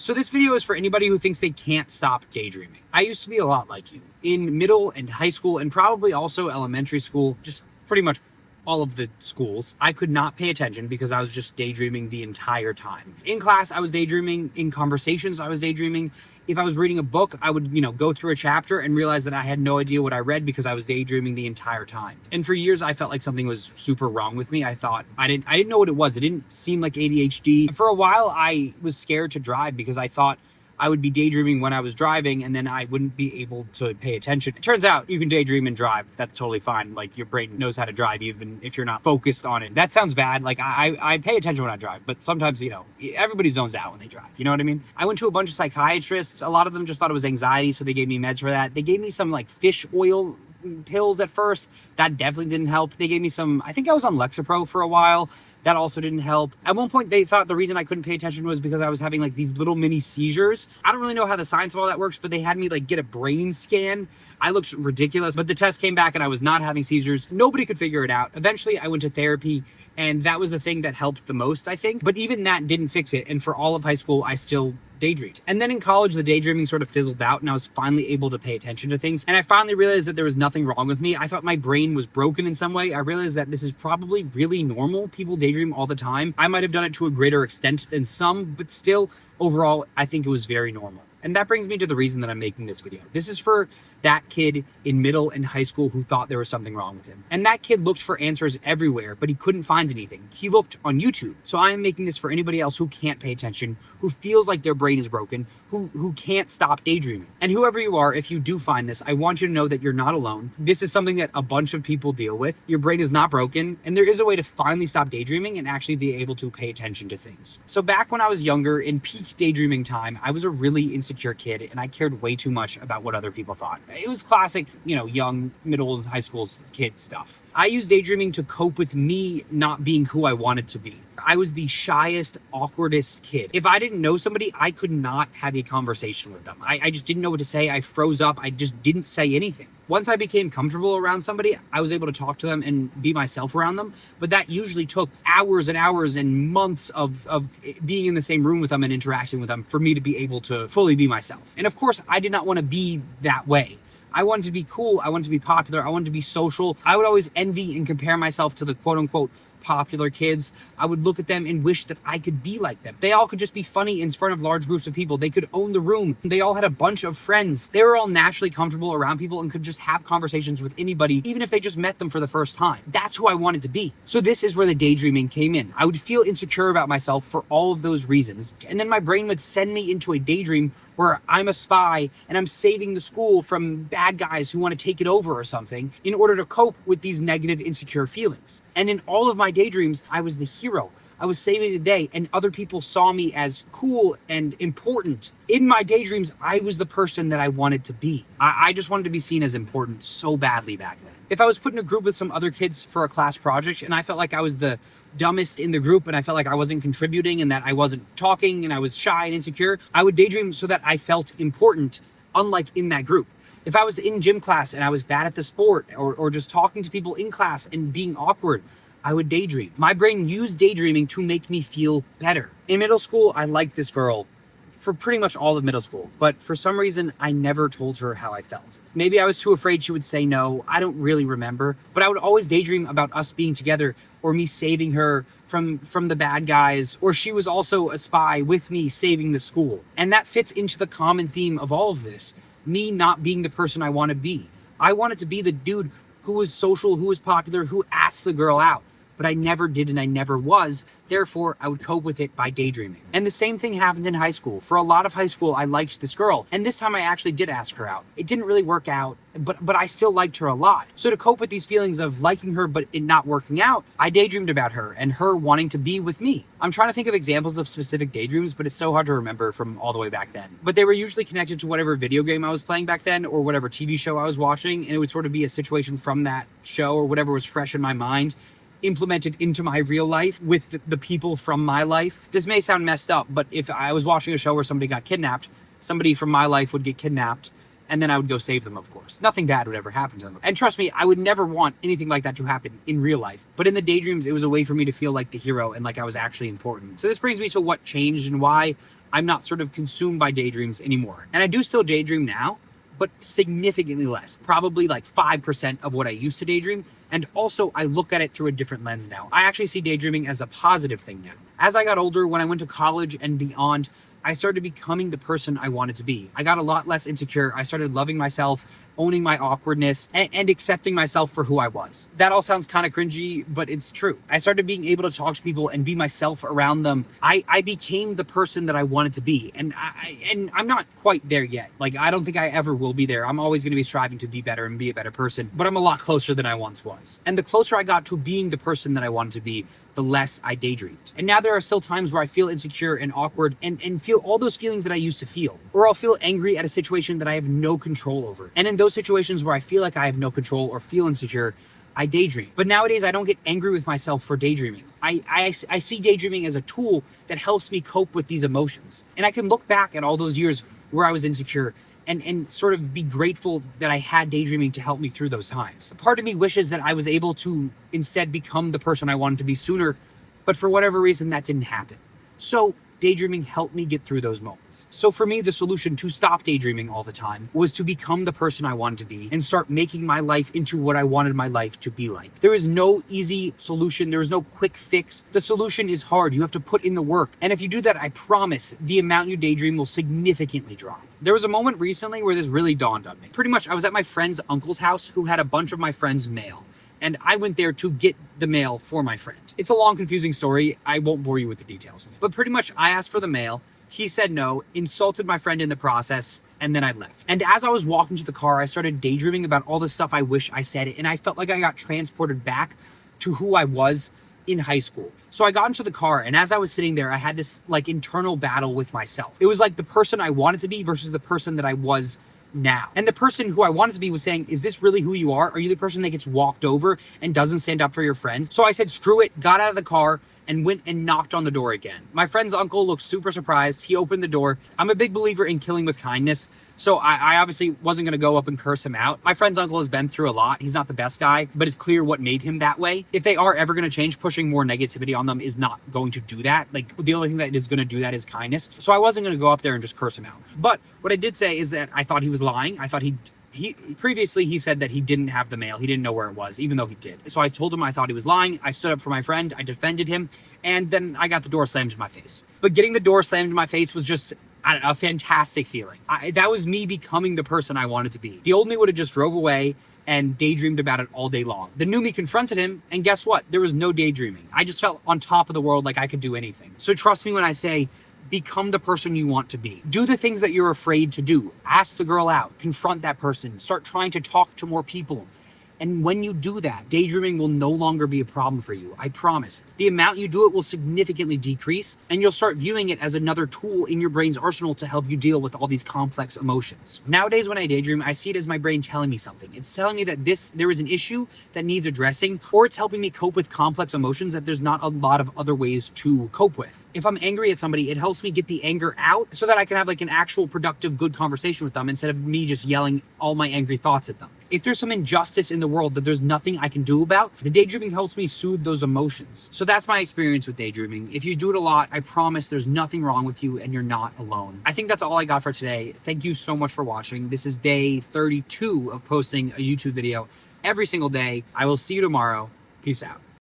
So this video is for anybody who thinks they can't stop daydreaming. I used to be a lot like you. In middle and high school, and probably also elementary school, just pretty much all of the schools, I could not pay attention because I was just daydreaming the entire time. In class, I was daydreaming. In conversations, I was daydreaming. If I was reading a book, I would, go through a chapter and realize that I had no idea what I read because I was daydreaming the entire time. And for years, I felt like something was super wrong with me. I thought I didn't know what it was. It didn't seem like ADHD. For a while, I was scared to drive because I thought I would be daydreaming when I was driving and then I wouldn't be able to pay attention. It turns out you can daydream and drive. That's totally fine. Like, your brain knows how to drive even if you're not focused on it. That sounds bad. Like, I pay attention when I drive, but sometimes, everybody zones out when they drive. You know what I mean? I went to a bunch of psychiatrists. A lot of them just thought it was anxiety, so they gave me meds for that. They gave me some like fish oil pills at first. That definitely didn't help. They gave me some, I think I was on Lexapro for a while. That also didn't help. At one point, they thought the reason I couldn't pay attention was because I was having like these little mini seizures. I don't really know how the science of all that works, but they had me like get a brain scan. I looked ridiculous, but the test came back and I was not having seizures. Nobody could figure it out. Eventually, I went to therapy, and that was the thing that helped the most, I think. But even that didn't fix it. And for all of high school, I still daydreamed. And then in college, the daydreaming sort of fizzled out and I was finally able to pay attention to things. And I finally realized that there was nothing wrong with me. I thought my brain was broken in some way. I realized that this is probably really normal. People daydream all the time. I might have done it to a greater extent than some, but still, overall, I think it was very normal. And that brings me to the reason that I'm making this video. This is for that kid in middle and high school who thought there was something wrong with him. And that kid looked for answers everywhere, but he couldn't find anything. He looked on YouTube. So I am making this for anybody else who can't pay attention, who feels like their brain is broken, who can't stop daydreaming. And whoever you are, if you do find this, I want you to know that you're not alone. This is something that a bunch of people deal with. Your brain is not broken, and there is a way to finally stop daydreaming and actually be able to pay attention to things. So back when I was younger, in peak daydreaming time, I was a really insecure kid, and I cared way too much about what other people thought. It was classic, young, middle, and high school kid stuff. I used daydreaming to cope with me not being who I wanted to be. I was the shyest, awkwardest kid. If I didn't know somebody, I could not have a conversation with them. I just didn't know what to say. I froze up. I just didn't say anything. Once I became comfortable around somebody, I was able to talk to them and be myself around them. But that usually took hours and hours and months of being in the same room with them and interacting with them for me to be able to fully be myself. And of course, I did not want to be that way. I wanted to be cool. I wanted to be popular. I wanted to be social. I would always envy and compare myself to the quote unquote popular kids. I would look at them and wish that I could be like them. They all could just be funny in front of large groups of people. They could own the room. They all had a bunch of friends. They were all naturally comfortable around people and could just have conversations with anybody, even if they just met them for the first time. That's who I wanted to be. So this is where the daydreaming came in. I would feel insecure about myself for all of those reasons. And then my brain would send me into a daydream where I'm a spy and I'm saving the school from bad guys who want to take it over or something in order to cope with these negative, insecure feelings. And in all of my daydreams, I was the hero. I was saving the day, and other people saw me as cool and important. In my daydreams, I was the person that I wanted to be. I just wanted to be seen as important so badly back then. If I was put in a group with some other kids for a class project and I felt like I was the dumbest in the group and I felt like I wasn't contributing and that I wasn't talking and I was shy and insecure, I would daydream so that I felt important, unlike in that group. If I was in gym class and I was bad at the sport or just talking to people in class and being awkward, I would daydream. My brain used daydreaming to make me feel better. In middle school, I liked this girl for pretty much all of middle school, but for some reason, I never told her how I felt. Maybe I was too afraid she would say no. I don't really remember, but I would always daydream about us being together or me saving her from the bad guys, or she was also a spy with me saving the school. And that fits into the common theme of all of this, me not being the person I want to be. I wanted to be the dude who was social, who was popular, who asked the girl out. But I never did and I never was. Therefore, I would cope with it by daydreaming. And the same thing happened in high school. For a lot of high school, I liked this girl. And this time I actually did ask her out. It didn't really work out, but I still liked her a lot. So to cope with these feelings of liking her but it not working out, I daydreamed about her and her wanting to be with me. I'm trying to think of examples of specific daydreams, but it's so hard to remember from all the way back then. But they were usually connected to whatever video game I was playing back then or whatever TV show I was watching. And it would sort of be a situation from that show or whatever was fresh in my mind, implemented into my real life with the people from my life. This may sound messed up, but if I was watching a show where somebody got kidnapped, somebody from my life would get kidnapped and then I would go save them, of course. Nothing bad would ever happen to them. And trust me, I would never want anything like that to happen in real life. But in the daydreams, it was a way for me to feel like the hero and like I was actually important. So this brings me to what changed and why I'm not sort of consumed by daydreams anymore. And I do still daydream now, but significantly less, probably like 5% of what I used to daydream. And also, I look at it through a different lens now. I actually see daydreaming as a positive thing now. As I got older, when I went to college and beyond, I started becoming the person I wanted to be. I got a lot less insecure. I started loving myself, owning my awkwardness, and accepting myself for who I was. That all sounds kind of cringy, but it's true. I started being able to talk to people and be myself around them. I became the person that I wanted to be. And I'm not quite there yet. Like, I don't think I ever will be there. I'm always going to be striving to be better and be a better person, but I'm a lot closer than I once was. And the closer I got to being the person that I wanted to be, the less I daydreamed. And now there are still times where I feel insecure and awkward and feel all those feelings that I used to feel. Or I'll feel angry at a situation that I have no control over. And in those situations where I feel like I have no control or feel insecure, I daydream. But nowadays, I don't get angry with myself for daydreaming. I see daydreaming as a tool that helps me cope with these emotions. And I can look back at all those years where I was insecure and sort of be grateful that I had daydreaming to help me through those times. Part of me wishes that I was able to instead become the person I wanted to be sooner, but for whatever reason, that didn't happen. So daydreaming helped me get through those moments. So for me, the solution to stop daydreaming all the time was to become the person I wanted to be and start making my life into what I wanted my life to be like. There is no easy solution. There is no quick fix. The solution is hard. You have to put in the work. And if you do that, I promise the amount you daydream will significantly drop. There was a moment recently where this really dawned on me. Pretty much, I was at my friend's uncle's house who had a bunch of my friend's mail. And I went there to get the mail for my friend. It's a long, confusing story. I won't bore you with the details. But pretty much, I asked for the mail. He said no, insulted my friend in the process, and then I left. And as I was walking to the car, I started daydreaming about all the stuff I wish I said, and I felt like I got transported back to who I was in high school. So I got into the car, and as I was sitting there, I had this like internal battle with myself. It was like the person I wanted to be versus the person that I was now. And the person who I wanted to be was saying, is this really who you are? Are you the person that gets walked over and doesn't stand up for your friends? So I said, screw it, got out of the car and went and knocked on the door again. My friend's uncle looked super surprised. He opened the door. I'm a big believer in killing with kindness. So I obviously wasn't going to go up and curse him out. My friend's uncle has been through a lot. He's not the best guy, but it's clear what made him that way. If they are ever going to change, pushing more negativity on them is not going to do that. Like, the only thing that is going to do that is kindness. So I wasn't going to go up there and just curse him out. But what I did say is that I thought he was lying. I thought he previously he said that he didn't have the mail. He didn't know where it was, even though he did. So I told him I thought he was lying. I stood up for my friend. I defended him. And then I got the door slammed in my face. But getting the door slammed in my face was just a fantastic feeling. That was me becoming the person I wanted to be. The old me would have just drove away and daydreamed about it all day long. The new me confronted him, and guess what? There was no daydreaming. I just felt on top of the world, like I could do anything. So trust me when I say, become the person you want to be. Do the things that you're afraid to do. Ask the girl out. Confront that person. Start trying to talk to more people. And when you do that, daydreaming will no longer be a problem for you. I promise. The amount you do it will significantly decrease, and you'll start viewing it as another tool in your brain's arsenal to help you deal with all these complex emotions. Nowadays, when I daydream, I see it as my brain telling me something. It's telling me that there is an issue that needs addressing, or it's helping me cope with complex emotions that there's not a lot of other ways to cope with. If I'm angry at somebody, it helps me get the anger out so that I can have like an actual productive, good conversation with them instead of me just yelling all my angry thoughts at them. If there's some injustice in the world that there's nothing I can do about, the daydreaming helps me soothe those emotions. So that's my experience with daydreaming. If you do it a lot, I promise there's nothing wrong with you and you're not alone. I think that's all I got for today. Thank you so much for watching. This is day 32 of posting a YouTube video every single day. I will see you tomorrow. Peace out.